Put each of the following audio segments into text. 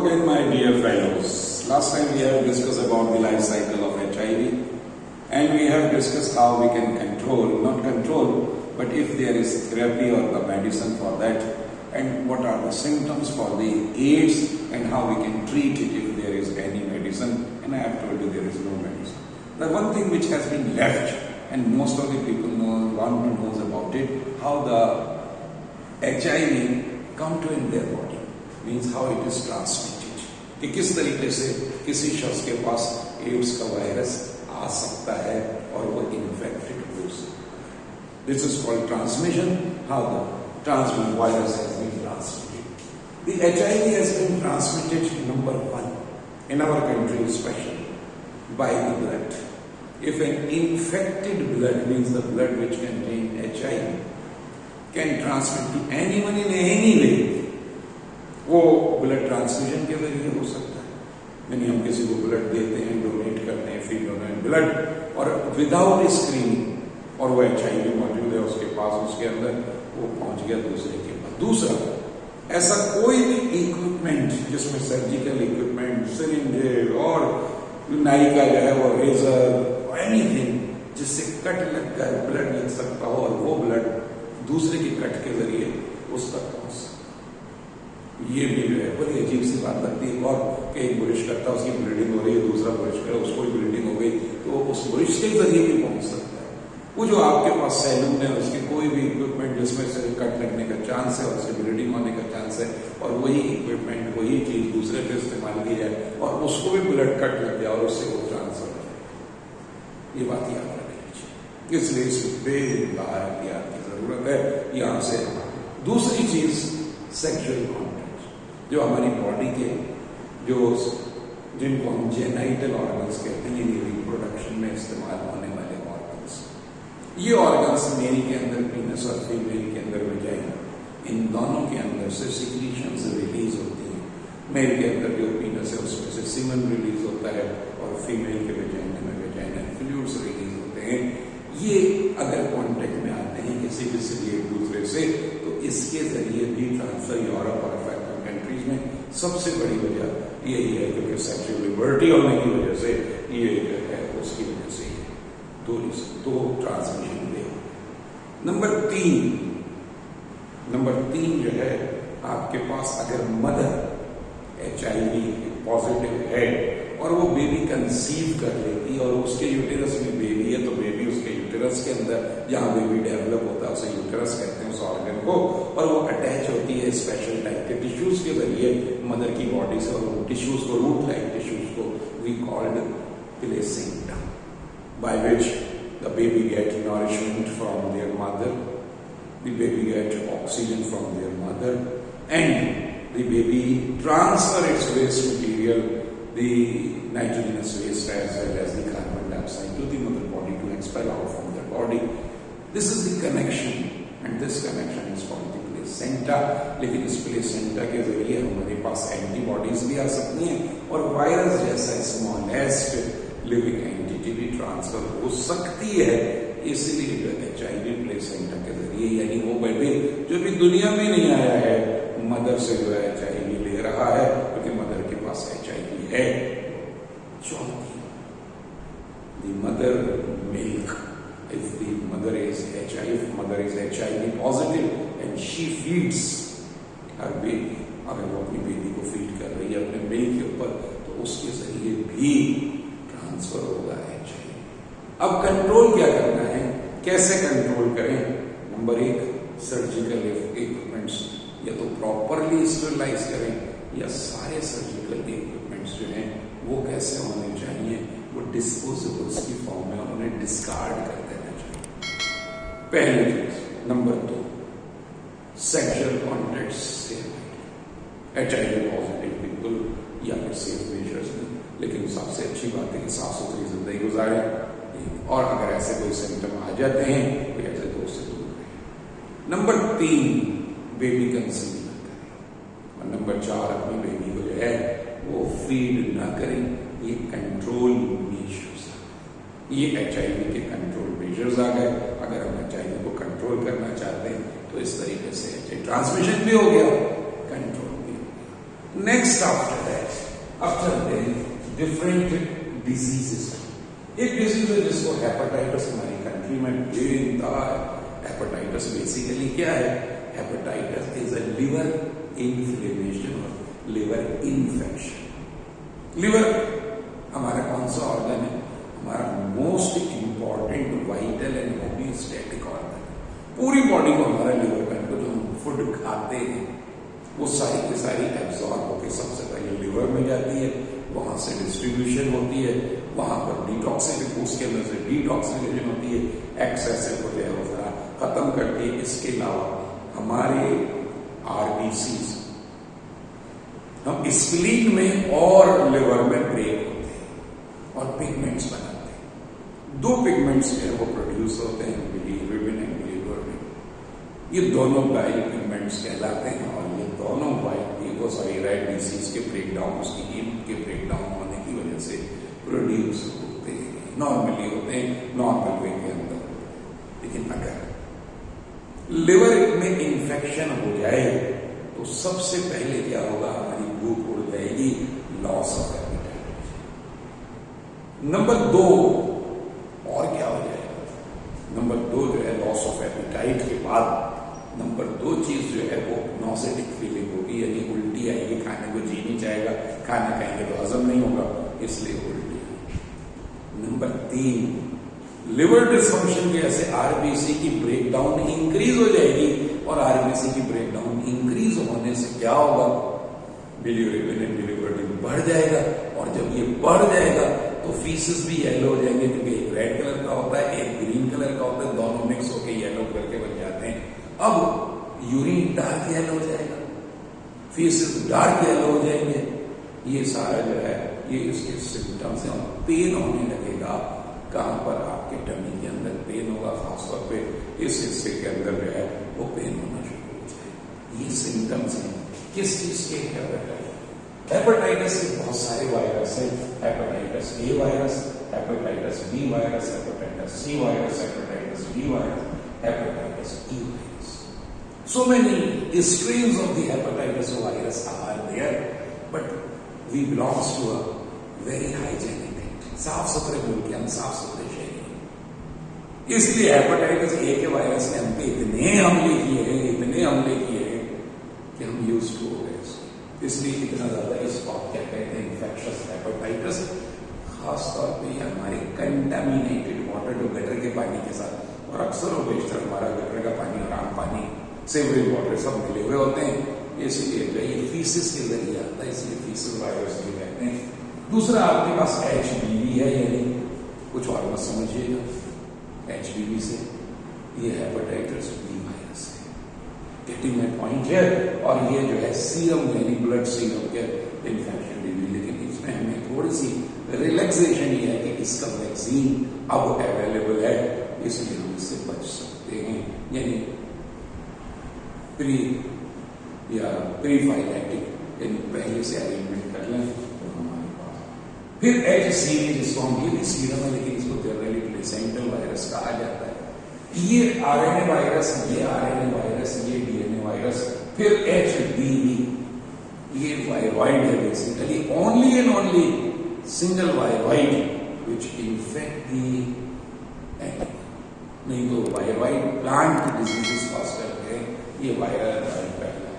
again, my dear fellows. Last time we have discussed about the life cycle of HIV, and we have discussed how we can control, not control, but if there is therapy or the medicine for that, and what are the symptoms for the AIDS, and how we can treat it if there is any medicine. And I have told you there is no medicine. The one thing which has been left, and most of the people want to know about it, how the HIV come to in their body, means how it is transmitted. कि किस तरीके से किसी शख्स के पास ads का virus आ सकता है और वो इन्फेक्टेड हो सकता है. This is called transmission. How the transmission virus has been transmitted. The HIV has been transmitted, number one, in our country especially, by the blood. If an infected blood, means the blood which contains HIV, can transmit to anyone in any way, वो blood transfusion के जरिए हो सकता है. यानी हम किसी को ब्लड देते हैं, डोनेट करते हैं, फील होना है ब्लड, और विदाउट स्क्रीनिंग, और वो HIV मौजूद है उसके पास, उसके अंदर वो पहुंच गया दूसरे के पास. दूसरा, ऐसा कोई भी इक्विपमेंट जिसमें सर्जिकल इक्विपमेंट, सिरिंज और नाई का जो है वो रेजर, एनीथिंग जिससे कट लगकर ब्लड लग सकता हो और वो ब्लड दूसरे के कट के जरिए उस तक पहुंच सकता. ये भी जो है बड़ी अजीब सी बात लगती है. और कि एक बुरिश करता है, उसकी ब्लीडिंग हो रही है, दूसरा बुरिश करे, उसको भी ब्लीडिंग हो गई, तो उस बुरिश के जरिए भी पहुंच सकता है. वो जो आपके पास सैलून है, उसके कोई भी इक्विपमेंट जिसमें से कट लगने का चांस है और उससे ब्लीडिंग होने का चांस है, और वही इक्विपमेंट, वही चीज दूसरे पे इस्तेमाल की जाए और उसको भी ब्लड कट लग जाए और उससे वो ट्रांसफर हो जाए, ये बात याद रख लीजिए. इसलिए इस एहतियात की जरूरत है. यहां से दूसरी चीज, सेक्सुअल कॉन्टैक्ट, जो हमारी बॉडी के जो जिनको हम जेनाइटल ऑर्गन्स कहते हैं, यानी रिप्रोडक्शन में इस्तेमाल होने वाले ऑर्गन्स. ये ऑर्गन्स मेल के अंदर पीनस और फीमेल के अंदर वजाइना, इन दोनों के अंदर से सिक्रीशंस रिलीज होती हैं. मेल के अंदर जो पीनस है उसमें से सीमन रिलीज होता है और फीमेल के वजाइना में वजाइनल फ्लूइड्स रिलीज होते हैं. ये अगर कॉन्टेक्ट में आते हैं किसी भी से एक दूसरे से, तो इसके जरिए भी ट्रांसफर यूरोप और अफ्रीकन कंट्रीज में सबसे बड़ी वजह यही है, क्योंकि सेक्सुअल लिबर्टी होने की वजह से ये जो है उसकी वजह से दो ट्रांसमिशन वे. नंबर तीन जो है, आपके पास अगर मदर HIV पॉजिटिव है और वो बेबी कंसीव कर लेती और उसके यूटेरस में बेबी है, तो बेबी उसके यूटेरस के अंदर जहां बेबी डेवलप होता है उसे यूटेरस कहते हैं उस ऑर्गन को, और वो अटैच होती है स्पेशल टाइप के टिश्यूज के जरिए मदर की बॉडी से, और वो टिश्यूज को, रूट लाइक टिश्यूज को we called placenta, by which the baby get nourishment from their mother, the baby get oxygen from their mother, and the baby transfer its waste material, the nitrogenous waste as well as the carbon dioxide, to the mother body to expel out from the body. This is the connection, and this connection is called the placenta. लेकिन इस placenta के जरिए हमारे पास antibodies भी आ सकती हैं और virus जैसा स्मॉलेस्ट लिविंग एंटिटी भी ट्रांसफर हो सकती है. इसलिए HIV प्लेसेंटा के जरिए, यानी वो बेबी जो भी दुनिया में नहीं आया है, मदर से जो है HIV ले रहा है, क्योंकि मदर के पास HIV है. चौथी, the mother milk, if the mother is HIV positive and she feeds her baby, अगर वो अपनी बेबी को फीड कर रही है अपने मिल्क के ऊपर, तो उसके जरिए भी ट्रांसफर होगा HIV. अब कंट्रोल क्या करना है, कैसे कंट्रोल करें? नंबर 1, सर्जिकल इक्विपमेंट्स या तो प्रॉपरली स्टरलाइज करें, या सारे सर्जिकल इक्विपमेंट्स जो हैं वो कैसे होने चाहिए, वो डिस्पोजेबल्स की फॉर्म में उन्हें डिस्कार्ड कर देना चाहिए. पहली चीज. नंबर 2, सेक्सुअल कॉन्टैक्ट से HIV पॉजिटिव पीपल या फिर सेफ मेजर्स में, लेकिन सबसे अच्छी बात है कि साफ सुथरी जिंदगी गुजारें, और अगर ऐसे कोई सिम्टम आ जाते हैं तो ऐसे दोस्त से दूर रहें. नंबर 3, बेबी कंसीव न करें, और नंबर 4, अपनी बेबी को जो है वो फीड ना करें. ये कंट्रोल मेजर्स, ये HIV के कंट्रोल मेजर्स आ गए. अगर हम HIV को कंट्रोल करना चाहते हैं तो इस तरीके से ट्रांसमिशन भी हो गया, कंट्रोल भी हो गया. नेक्स्ट आफ्टर डिफरेंट डिजीजेस, एक डिजीज है जिसको हेपेटाइटिस हमारी कंट्री में बेनता है। हेपेटाइटिस बेसिकली क्या है? Hepatitis is a liver inflammation और लिवर इन्फेक्शन। लिवर हमारा कौन सा ऑर्गन है? हमारा most important vital and homeostatic organ. पूरी बॉडी को हमारा लिवर का जो हम फूड खाते हैं वो सारी की सारी एब्जॉर्ब होकर सबसे पहले लिवर में जाती है, वहां से डिस्ट्रीब्यूशन होती है, वहां पर डिटॉक्सिफिकेशन, उसके अंदर से डिटॉक्सिफिकेशन होती है, एक्सेसिव हो जाए वो जरा खत्म करती है। इसके अलावा हमारे आरबीसीज हम स्प्लीन में और लिवर में ब्रेक होते हैं और पिगमेंट्स बनाते हैं। दो पिगमेंट्स जो है वो प्रोड्यूस होते हैं, बिलिरुबिन एंड बिलिरुबिन। ये दोनों बाइल पिगमेंट्स कहलाते हैं और ये दोनों रेड डिसीज के ब्रेकडाउन, उसकी हीम के ब्रेकडाउन होने की वजह से प्रोड्यूस होते हैं, नॉर्मली होते हैं, नॉर्मल वे के अंदर। लेकिन अगर लिवर में इंफेक्शन हो जाए तो सबसे पहले क्या होगा? हमारी भूख उड़ जाएगी, लॉस ऑफ एपेटाइट। नंबर 2 और क्या हो जाएगा? नंबर 2 जो है लॉस ऑफ एपेटाइट के बाद नंबर 2 चीज जो है वो नॉसेटिक फीलिंग होगी, यानी उल्टी आएगी, खाने को जी नहीं चाहेगा, खाना खाएंगे तो हजम नहीं होगा, इसलिए उल्टी। नंबर 3 लिवर डिसफंक्शन की वजह से आरबीसी की ब्रेकडाउन इंक्रीज हो जाएगी और आरबीसी की ब्रेकडाउन इंक्रीज होने से क्या होगा? बिलिरुबिन एंड बिलिरुबिन बढ़ जाएगा और जब ये बढ़ जाएगा तो फीसेस भी येलो हो जाएंगे, क्योंकि एक रेड कलर का होता है, एक ग्रीन कलर का होता है, दोनों मिक्स होकर येलो कलर के बन जाते हैं। अब यूरिन डार्क येलो हो जाएगा, फीसेस डार्क येलो हो जाएंगे। ये सारा जो है ये इसके सिम्टम्स हैं और पेन होने लगेगा। कहां पर? आपके टमी के अंदर पेन होगा, खासतौर पे इस हिस्से के अंदर जो है वो पेन होना शुरू हो जाएगा। ये सिम्टम्स हैं किस चीज के? हेपेटाइटिस के बहुत सारे वायरस हैं। Hepatitis A virus, hepatitis B virus, hepatitis C virus, hepatitis D virus, hepatitis E virus. So many strains of the hepatitis virus are there, but we belongs to a very hygienic country. साफ सुथरे मुल्क, हम साफ सुथरे शहर हैं, इसलिए hepatitis A के वायरस ने हम पे इतने हमले किए हैं कि हम यूज टू हो गए उसके। इसलिए इतना ज्यादा इसको आप क्या कहते हैं? Infectious hepatitis. खासतौर पे हमारे कंटामिनेटेड वाटर, जो गटर के पानी के साथ, और अक्सर और बेशतर हमारा गटर का पानी और आम पानी, सेवरेज वाटर सब मिले हुए होते हैं, इसलिए ये फीसिस के जरिए आता है, इसलिए फीसिस वायरस भी कहते हैं। दूसरा आपके पास HBV है, यानी कुछ और मत समझिएगा, HBV से ये हेपेटाइटिस बी वायरस है। गेटिंग माय पॉइंट है। और ये जो है सीरम, यानी ब्लड सीरम के इन्फेक्शन भी, लेकिन इसमें हमें थोड़ी सी रिलैक्सेशन ये है कि इसका वैक्सीन अब अवेलेबल है, इसलिए हम इससे बच सकते हैं। यानी प्रीफाइलेटिक, यानी पहले से अरेंजमेंट कर लें तो हमारे पास। फिर HCV, जिसको हम, ये भी सीरम है लेकिन इसको जनरली प्लेसेंटल वायरस कहा जाता है। ये RNA वायरस, ये RNA वायरस, ये DNA वायरस। फिर HBV, ये वायरॉइड है, basically only and only single viroid which infect the animal. नहीं तो वायरॉइड प्लांट डिजीजेस पास करते हैं, ये वायरल पहला है।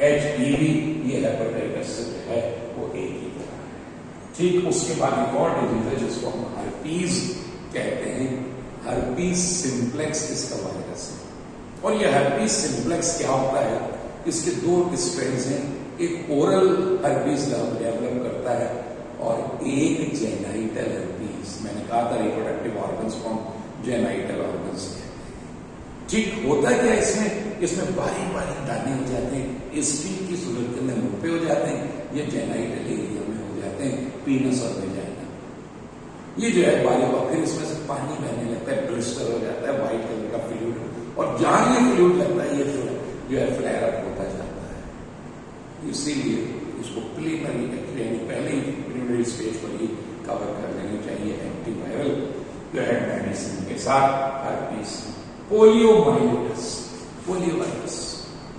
HBV ये हेपेटाइटिस से है वो एक ही तरह है। ठीक, उसके बाद एक और डिजीज है जिसको हम हर्पीज कहते हैं। हर्पीज सिंप्लेक्स इसका वायरस है। और ये हर्पीज सिंप्लेक्स क्या होता है? इसके 2 स्ट्रेन्स हैं, एक ओरल हर्पीज डेवलप करता है और एक जेनाइटल हर्पीज। मैंने कहा था रिप्रोडक्टिव ऑर्गन्स को जेनाइटल ऑर्गन्स कहते हैं। ठीक, होता क्या है इसमें बारीक बारीक दाने हो जाते हैं, स्टील की सूरत के अंदर मुंह पे हो जाते हैं, ये जेनाइटल एरिया में हो जाते हैं, पीनस और वेजाइना। ये जो है बारीक, और फिर इसमें से पानी बहने लगता है, ब्लिस्टर हो जाता है, व्हाइट कलर का फ्लूइड, और जहां ये फ्लूइड लगता है ये जो है फ्लेयर अप होता जाता है। इसीलिए इसको प्रीलिमिनरी, यानी पहले ही प्रीलिमिनरी स्टेज पर ही कवर कर लेनी चाहिए एंटीवायरल जो है मेडिसिन के साथ। Herpes, poliomyelitis, polio virus.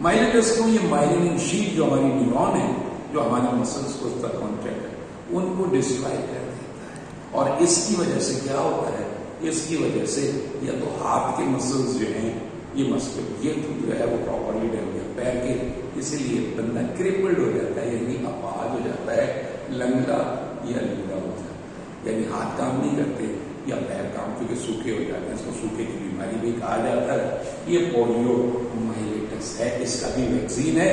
Myelitis को ये माइलिन शीट जो हमारी न्यूरॉन है जो हमारे मसल्स को उसका कॉन्ट्रैक्ट है उनको डिस्ट्रॉय कर देता है। और इसकी वजह से क्या होता है, इसकी वजह से या तो हाथ के मसल्स जो हैं ये मसल ये जो है वो प्रॉपरली डेवलप पैर के, इसीलिए बंदा क्रिपल्ड हो जाता है यानी अपाहज हो जाता है, लंगड़ा या लूला हो जाता है, यानी हाथ काम नहीं करते या पैर काम क्योंकि सूखे हो जाते हैं, इसको सूखे की बीमारी भी कहा जाता है। ये पोलियो माइलेटस है, इसका भी वैक्सीन है,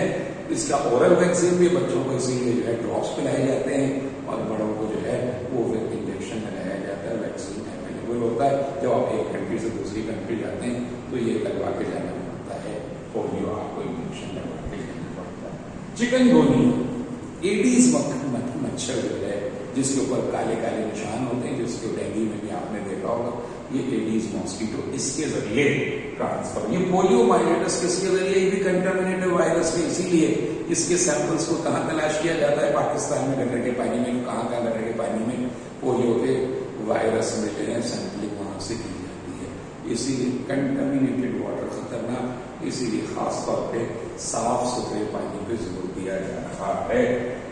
इसका ओरल वैक्सीन भी बच्चों को इसीलिए जो है ड्रॉप्स पिलाए जाते हैं और बड़ों को जो है वो इंजेक्शन लगाया जाता है। वैक्सीन अवेलेबल होता है, जब आप एक कंट्री से दूसरी कंट्री जाते हैं तो ये लगवा के जाना पड़ता है, पोलियो आपको इंजेक्शन लगवा के जाना पड़ता है। चिकनगुनिया एडीज मच्छर जो है जिसके ऊपर काले काले निशान होते हैं, जिसके डेंगू में भी आपने देखा होगा, ये एडीज मॉस्किटो, इसके जरिए ट्रांसफर। ये पोलियो माइलेटस किसके जरिए, ये भी कंटामिनेटेड वायरस है, इसीलिए इसके सैंपल्स को कहाँ तलाश किया जाता है, पाकिस्तान में गटर के पानी में, कहाँ गटर के पानी में पोलियो के वायरस मिलते हैं, सैंपलिंग वहां से की जाती है। इसीलिए कंटामिनेटेड वाटर खतरनाक, इसीलिए खासतौर पे साफ सुथरे पानी पे जोर दिया जा रहा है।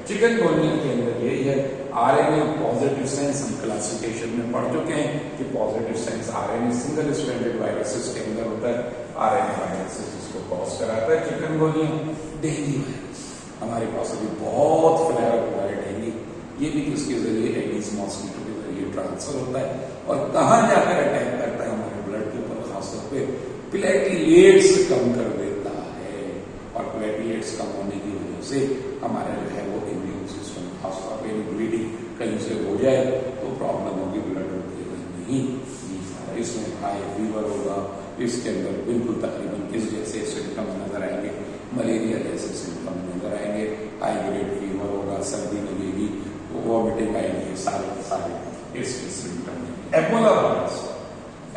चिकनगुनिया के अंदर यही है, आरएनए पॉजिटिव सेंस हम क्लासिफिकेशन में पढ़ चुके हैं कि positive sense RNA single stranded viruses के अंदर होता है, आरएनए वायरसेस जिसको कॉज कराता है चिकनगुनिया। डेंगू वायरस हमारे पास अभी बहुत फ्लेयर हुआ है डेंगू, ये भी किसके जरिए, एडीज मॉस्किटो के जरिए ट्रांसफर होता है। और कहाँ जाकर अटैक करता है, हमारे ब्लड के ऊपर, खासतौर पे प्लेटलेट्स कम कर देता है, और प्लेटलेट्स कम होने की वजह से हमारा जो है वो इम्यून सिस्टम, खासतौर पर ब्लीडिंग कहीं से हो जाए तो प्रॉब्लम होगी, ब्लड रुकेगा नहीं। इसमें हाई फीवर होगा, इसके अंदर बिल्कुल तकरीबन इस जैसे सिम्टम्स नजर आएंगे, मलेरिया जैसे सिम्टम्स नजर आएंगे, हाई ग्रेड फीवर होगा, सर्दी लगेगी, वॉमिटिंग आएगी, सारे इसके symptom. Ebola virus,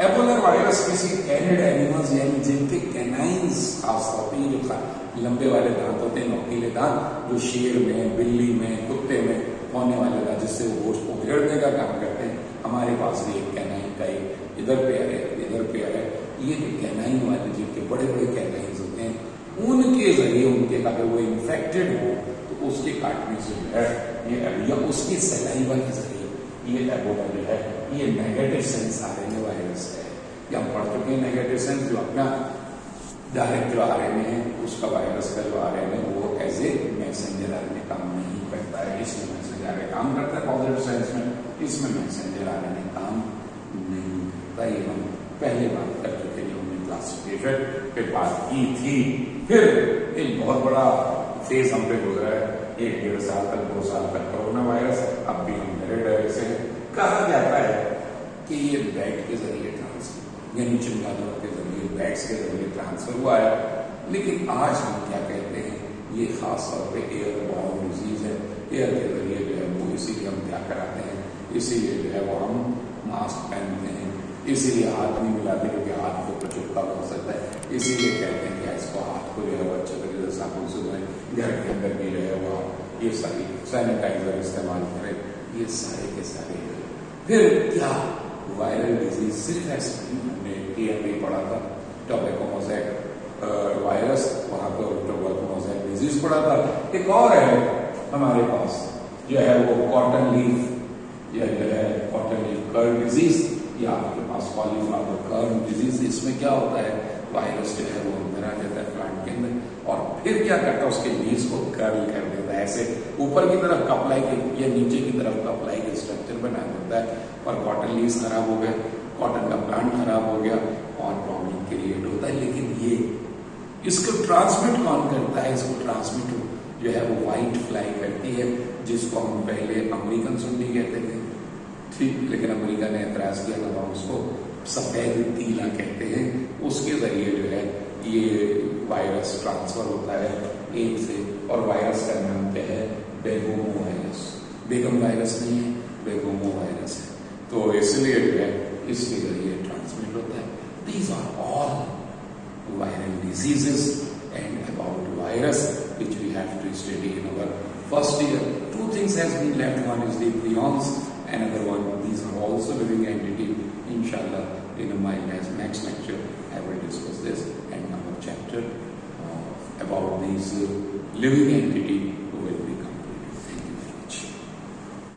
Ebola virus किसी कैनिड एनिमल्स यानी जिनके कैनाइंस खासतौर पर जो लंबे वाले दांत होते हैं, नोकीले दांत, जो शेर में, बिल्ली में, कुत्ते में होने वाले दांत जिससे वो गोश्त को उधेड़ने का काम करते हैं, हमारे पास भी एक कैनाइन का एक इधर पेयर है, इधर पेयर है। ये जो कैनाइन वाले जिनके बड़े बड़े कैनाइंस होते हैं, उनके जरिए उनके अगर वो इन्फेक्टेड हो तो उसके काटने से जो है ये, या उसकी सलाइवा के जरिए ये एबोला जो है ये नेगेटिव सेंस आरएनए वायरस है। या हम पढ़ चुके हैं नेगेटिव सेंस जो अपना डायरेक्ट जो आरएनए है उसका वायरस का जो आरएनए वो एज ए मैसेंजर आरएनए काम नहीं करता है, इसमें मैसेंजर आरएनए काम करता है पॉजिटिव सेंस में, इसमें मैसेंजर आरएनए काम नहीं करता। ये हम पहले बात कर चुके हैं, हमने क्लासिफिकेशन पे बात की थी। फिर एक बहुत बड़ा फेज हम पे गुजरा है, 1-1.5 साल तक, 2 साल तक कोरोना वायरस, अब भी हम डरे डरे से कहा जाता है कि ये बैट के जरिए ट्रांसफर, यानी चमगादड़ों के जरिए, बैट्स के जरिए ट्रांसफर हुआ है। लेकिन आज हम क्या कहते हैं, ये खास तौर पे एयरबॉर्न डिजीज है, एयर के जरिए जो है वो, इसीलिए हम क्या कराते हैं, इसीलिए जो है वो हम मास्क पहनते हैं, इसीलिए हाथ नहीं मिलाते क्योंकि हाथ को प्रचुरता हो सकता है, इसीलिए कहते हैं कि इसको हाथ को जो है वो अच्छे तरीके से साबुन से धोएं, घर के अंदर भी जो है वो ये सारी सैनिटाइजर इस्तेमाल करें, ये सारे के सारे। फिर क्या वायरल डिजीज सिर्फ ऐसे नहीं, हमने टीएमवी पढ़ा था, टोबैको मोज़ेक वायरस, वहां पर टोबैको मोज़ेक डिजीज पढ़ा था। एक और है हमारे पास जो है वो कॉटन लीफ या जो है कॉटन लीफ कर्ल डिजीज, या आपके पास कॉलीफ्लावर कर्ल डिजीज। इसमें क्या होता है, वायरस जो है वो अंदर आ जाता है प्लांट के अंदर और फिर क्या करता है, उसके लीव्स को कर्ल कर देता है, ऐसे ऊपर की तरफ कपलाई के या नीचे की तरफ कपलाई के स्ट्रक्चर बना देता है, और कॉटन लीव्स खराब हो गए, कॉटन का प्लांट खराब हो गया और प्रॉब्लम क्रिएट होता है। लेकिन ये इसको ट्रांसमिट कौन करता है, इसको ट्रांसमिट जो है वो व्हाइट फ्लाई करती है, जिसको हम पहले अमेरिकन सुंडी कहते थे, ठीक, लेकिन अमेरिका ने एतराज किया था, हम उसको सफेद तीला कहते हैं। उसके जरिए जो है ये वायरस ट्रांसफर होता है एक से, और वायरस का नाम क्या है, बेगोमो वायरस। बेगम वायरस नहीं है, बेगोमो वायरस है, तो इसलिए जो है इसके जरिए ट्रांसमिट होता है। These are all viral diseases and about virus which we have to study in our first year. 2 things has been left. One is the prions, another one, these are also living entity. Inshallah, in my next lecture, I will discuss this and our chapter about these living entity